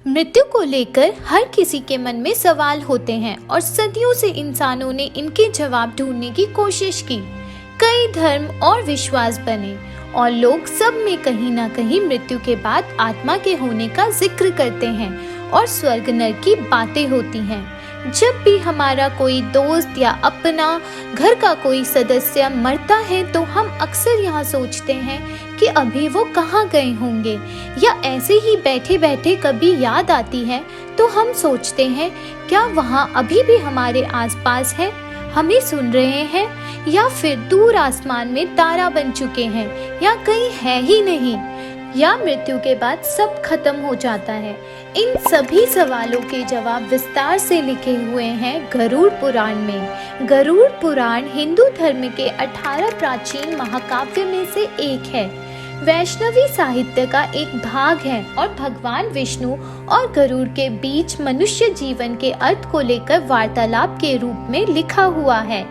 मृत्यु को लेकर हर किसी के मन में सवाल होते हैं और सदियों से इंसानों ने इनके जवाब ढूंढने की कोशिश की। कई धर्म और विश्वास बने और लोग सब में कहीं ना कहीं मृत्यु के बाद आत्मा के होने का जिक्र करते हैं और स्वर्ग नरक की बातें होती हैं। जब भी हमारा कोई दोस्त या अपना घर का कोई सदस्य मरता है तो हम अक्सर यहाँ सोचते हैं कि अभी वो कहाँ गए होंगे, या ऐसे ही बैठे बैठे कभी याद आती है तो हम सोचते हैं क्या वहाँ अभी भी हमारे आसपास है, हमें सुन रहे हैं, या फिर दूर आसमान में तारा बन चुके हैं, या कहीं है ही नहीं, या मृत्यु के बाद सब खत्म हो जाता है। इन सभी सवालों के जवाब विस्तार से लिखे हुए हैं गरुड़ पुराण में। गरुड़ पुराण हिंदू धर्म के 18 प्राचीन महाकाव्य में से एक है। वैष्णवी साहित्य का एक भाग है और भगवान विष्णु और गरुड़ के बीच मनुष्य जीवन के अर्थ को लेकर वार्तालाप के रूप में लिखा हुआ है।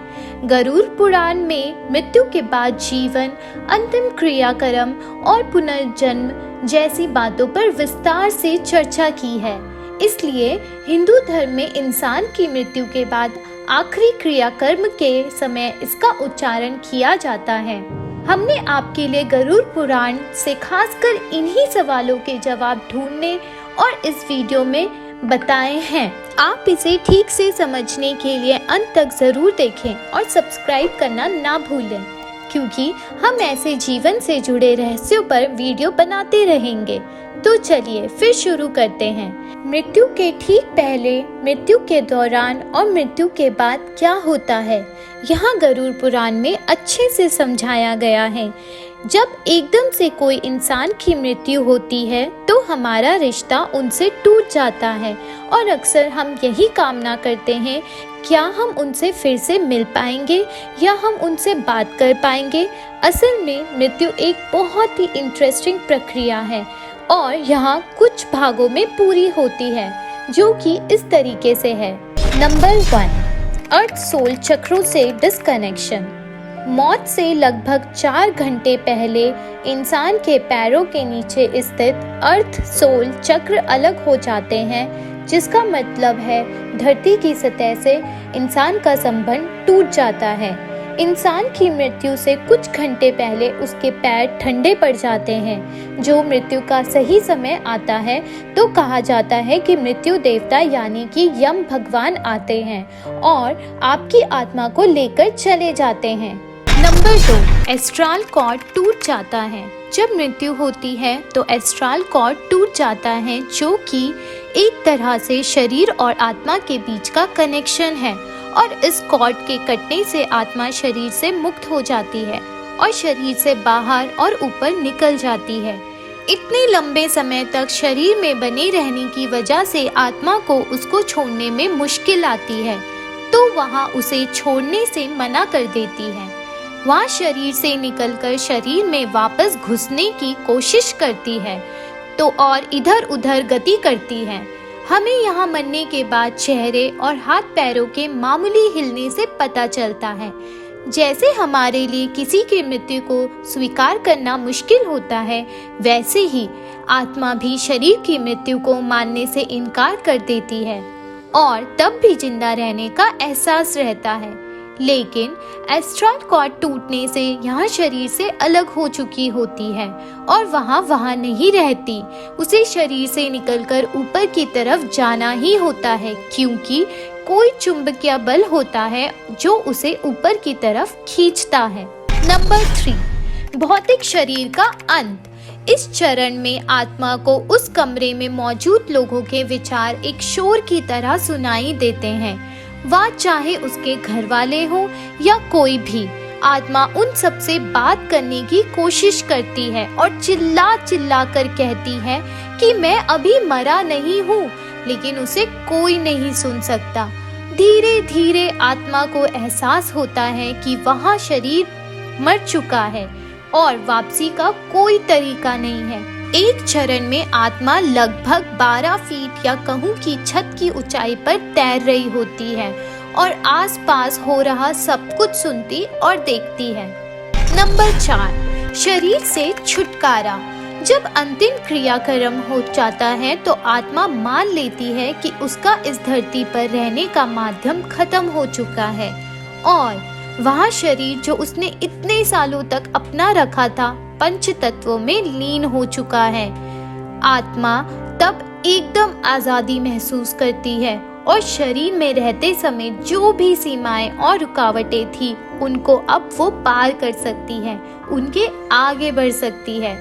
गरुड़ पुराण में मृत्यु के बाद जीवन, अंतिम क्रियाक्रम और पुनर्जन्म जैसी बातों पर विस्तार से चर्चा की है। इसलिए हिंदू धर्म में इंसान की मृत्यु के बाद आखिरी क्रियाकर्म के समय इसका उच्चारण किया जाता है। हमने आपके लिए गरुड़ पुराण से खासकर इन्हीं सवालों के जवाब ढूंढने और इस वीडियो में बताए हैं। आप इसे ठीक से समझने के लिए अंत तक जरूर देखें और सब्सक्राइब करना ना भूलें, क्योंकि हम ऐसे जीवन से जुड़े रहस्यों पर वीडियो बनाते रहेंगे। तो चलिए फिर शुरू करते हैं। मृत्यु के ठीक पहले, मृत्यु के दौरान और मृत्यु के बाद क्या होता है, यहाँ गरुड़ पुराण में अच्छे से समझाया गया है। जब एकदम से कोई इंसान की मृत्यु होती है तो हमारा रिश्ता उनसे टूट जाता है और अक्सर हम यही कामना करते हैं क्या हम उनसे फिर से मिल पाएंगे या हम उनसे बात कर पाएंगे। असल में मृत्यु एक बहुत ही इंटरेस्टिंग प्रक्रिया है और यहाँ कुछ भागों में पूरी होती है, जो कि इस तरीके से है। नंबर 1, अर्थ सोल चक्रों से डिस्कनेक्शन। मौत से लगभग 4 घंटे पहले इंसान के पैरों के नीचे स्थित अर्थ सोल चक्र अलग हो जाते हैं, जिसका मतलब है धरती की सतह से इंसान का संबंध टूट जाता है। इंसान की मृत्यु से कुछ घंटे पहले उसके पैर ठंडे पड़ जाते हैं। जो मृत्यु का सही समय आता है तो कहा जाता है कि मृत्यु देवता यानी कि यम भगवान आते हैं और आपकी आत्मा को लेकर चले जाते हैं। नंबर 2, एस्ट्रल कॉर्ड टूट जाता है। जब मृत्यु होती है तो एस्ट्रल कॉर्ड टूट जाता है, जो कि एक तरह से शरीर और आत्मा के बीच का कनेक्शन है, और इस कॉर्ड के कटने से आत्मा शरीर से मुक्त हो जाती है और शरीर से बाहर और ऊपर निकल जाती है। इतने लंबे समय तक शरीर में बने रहने की वजह से आत्मा को उसको छोड़ने में मुश्किल आती है, तो वहाँ उसे छोड़ने से मना कर देती है। वह शरीर से निकलकर शरीर में वापस घुसने की कोशिश करती है तो और इधर उधर गति करती है। हमें यहाँ मरने के बाद चेहरे और हाथ पैरों के मामूली हिलने से पता चलता है। जैसे हमारे लिए किसी की मृत्यु को स्वीकार करना मुश्किल होता है, वैसे ही आत्मा भी शरीर की मृत्यु को मानने से इनकार कर देती है और तब भी जिंदा रहने का एहसास रहता है। लेकिन एस्ट्रल कॉर्ड टूटने से यहाँ शरीर से अलग हो चुकी होती है और वहाँ नहीं रहती। उसे शरीर से निकलकर ऊपर की तरफ जाना ही होता है, क्योंकि कोई चुंबकीय बल होता है जो उसे ऊपर की तरफ खींचता है। नंबर 3, भौतिक शरीर का अंत। इस चरण में आत्मा को उस कमरे में मौजूद लोगों के विचार एक शोर की तरह सुनाई देते हैं। वह चाहे उसके घर वाले हो या कोई भी, आत्मा उन सब से बात करने की कोशिश करती है और चिल्ला चिल्ला कर कहती है कि मैं अभी मरा नहीं हूँ, लेकिन उसे कोई नहीं सुन सकता। धीरे धीरे आत्मा को एहसास होता है कि वहाँ शरीर मर चुका है और वापसी का कोई तरीका नहीं है। एक चरण में आत्मा लगभग 12 फीट या कहूँ की छत की ऊंचाई पर तैर रही होती है और आसपास हो रहा सब कुछ सुनती और देखती है। नंबर 4, शरीर से छुटकारा। जब अंतिम क्रियाक्रम हो जाता है तो आत्मा मान लेती है कि उसका इस धरती पर रहने का माध्यम खत्म हो चुका है और वह शरीर जो उसने इतने सालों तक अपना रखा था पंच तत्वों में लीन हो चुका है। आत्मा तब एकदम आजादी महसूस करती है और शरीर में रहते समय जो भी सीमाएं और रुकावटें थी उनको अब वो पार कर सकती है, उनके आगे बढ़ सकती है।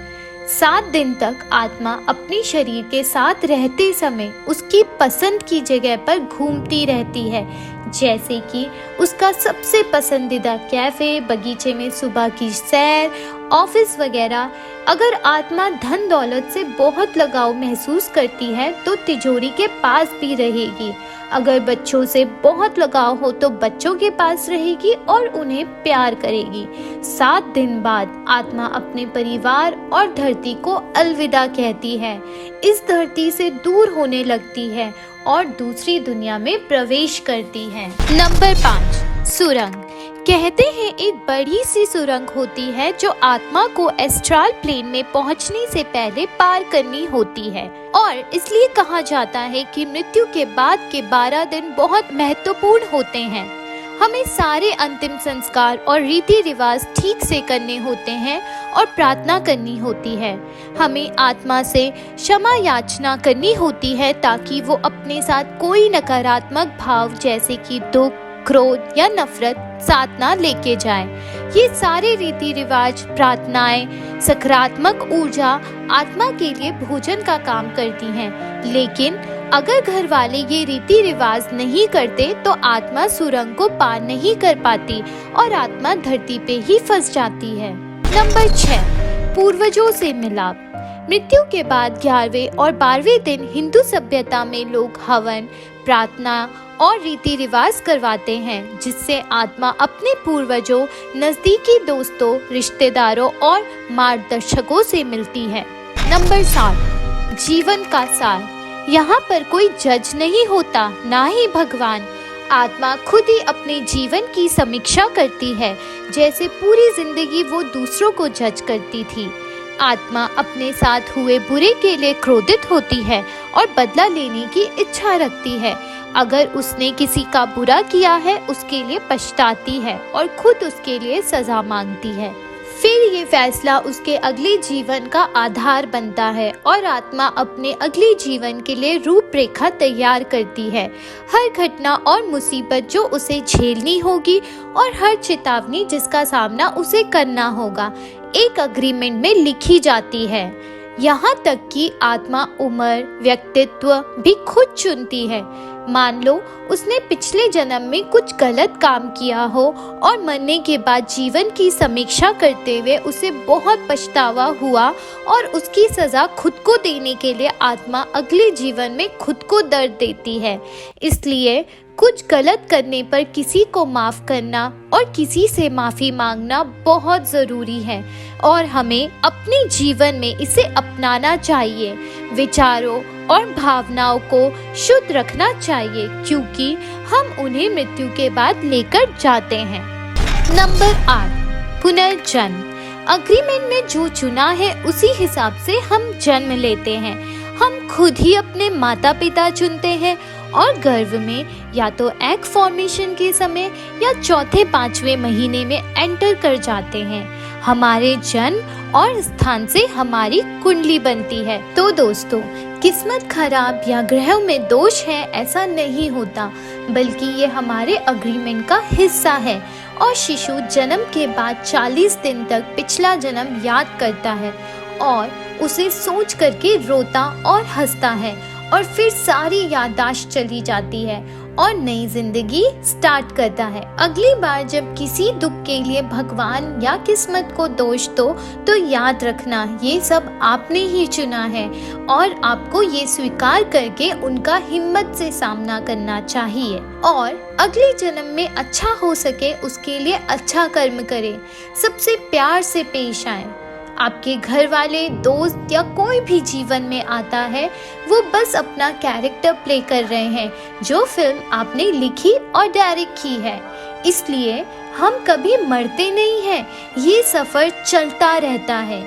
7 दिन तक आत्मा अपने शरीर के साथ रहते समय उसकी पसंद की जगह पर घूमती रहती है, जैसे कि उसका सबसे पसंदीदा कैफे, बगीचे में सुबह की सैर, ऑफिस वगैरह। अगर आत्मा धन दौलत से बहुत लगाव महसूस करती है तो तिजोरी के पास भी रहेगी। अगर बच्चों से बहुत लगाव हो तो बच्चों के पास रहेगी और उन्हें प्यार करेगी। 7 दिन बाद आत्मा अपने परिवार और धरती को अलविदा कहती है, इस धरती से दूर होने लगती है और दूसरी दुनिया में प्रवेश करती है। नंबर 5, सुरंग। कहते हैं एक बड़ी सी सुरंग होती है जो आत्मा को एस्ट्रल प्लेन में पहुंचने से पहले पार करनी होती है और इसलिए कहा जाता है कि मृत्यु के बाद के 12 दिन बहुत महत्वपूर्ण होते हैं। हमें सारे अंतिम संस्कार और रीति रिवाज ठीक से करने होते हैं और प्रार्थना करनी होती है। हमें आत्मा से क्षमा याचना करनी होती है ताकि वो अपने साथ कोई नकारात्मक भाव जैसे कि दुख, क्रोध या नफरत साथ ना लेके जाए। ये सारे रीति रिवाज, प्रार्थनाएं, सकारात्मक ऊर्जा आत्मा के लिए भोजन का काम करती हैं। लेकिन अगर घर वाले ये रीति रिवाज नहीं करते तो आत्मा सुरंग को पार नहीं कर पाती और आत्मा धरती पे ही फंस जाती है। नंबर 6, पूर्वजों से मिलाप। मृत्यु के बाद 11वें और 12वें दिन हिंदू सभ्यता में लोग हवन, प्रार्थना और रीति रिवाज करवाते हैं, जिससे आत्मा अपने पूर्वजों, नजदीकी दोस्तों, रिश्तेदारों और मार्गदर्शकों से मिलती है। नंबर 7, जीवन का सार। यहाँ पर कोई जज नहीं होता, ना ही भगवान। आत्मा खुद ही अपने जीवन की समीक्षा करती है, जैसे पूरी जिंदगी वो दूसरों को जज करती थी। आत्मा अपने साथ हुए बुरे के लिए क्रोधित होती है और बदला लेने की इच्छा रखती है। अगर उसने किसी का बुरा किया है उसके लिए पछताती है और खुद उसके लिए सजा मांगती है। फिर ये फैसला उसके अगले जीवन का आधार बनता है और आत्मा अपने अगले जीवन के लिए रूपरेखा तैयार करती है। हर घटना और मुसीबत जो उसे झेलनी होगी और हर चेतावनी जिसका सामना उसे करना होगा एक अग्रीमेंट में लिखी जाती है। यहाँ तक कि आत्मा उम्र, व्यक्तित्व भी खुद चुनती है। मान लो उसने पिछले जन्म में कुछ गलत काम किया हो और मरने के बाद जीवन की समीक्षा करते हुए उसे बहुत पछतावा हुआ और उसकी सजा खुद को देने के लिए आत्मा अगले जीवन में खुद को दर्द देती है। इसलिए कुछ गलत करने पर किसी को माफ करना और किसी से माफी मांगना बहुत जरूरी है और हमें अपने जीवन में इसे अपनाना चाहिए। विचारों और भावनाओं को शुद्ध रखना चाहिए क्योंकि हम उन्हें मृत्यु के बाद लेकर जाते हैं। नंबर 8, पुनर्जन्म। अग्रीमेंट में जो चुना है उसी हिसाब से हम जन्म लेते हैं। हम खुद ही अपने माता पिता चुनते हैं और गर्भ में या तो एग फॉर्मेशन के समय या चौथे 5वें महीने में एंटर कर जाते हैं। हमारे जन्म और स्थान से हमारी कुंडली बनती है। तो दोस्तों, किस्मत खराब या ग्रहों में दोष है ऐसा नहीं होता, बल्कि ये हमारे अग्रीमेंट का हिस्सा है। और शिशु जन्म के बाद 40 दिन तक पिछला जन्म याद करता है और उसे सोच करके रोता और हंसता है और फिर सारी याददाश्त चली जाती है और नई जिंदगी स्टार्ट करता है। अगली बार जब किसी दुख के लिए भगवान या किस्मत को दोष दो तो याद रखना ये सब आपने ही चुना है और आपको ये स्वीकार करके उनका हिम्मत से सामना करना चाहिए और अगले जन्म में अच्छा हो सके उसके लिए अच्छा कर्म करें, सबसे प्यार से पेश आए। आपके घर वाले, दोस्त या कोई भी जीवन में आता है वो बस अपना कैरेक्टर प्ले कर रहे हैं जो फिल्म आपने लिखी और डायरेक्ट की है। इसलिए हम कभी मरते नहीं हैं, ये सफ़र चलता रहता है।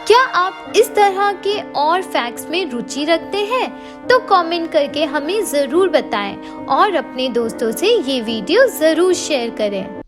क्या आप इस तरह के और फैक्ट्स में रुचि रखते हैं? तो कमेंट करके हमें ज़रूर बताएं और अपने दोस्तों से ये वीडियो ज़रूर शेयर करें।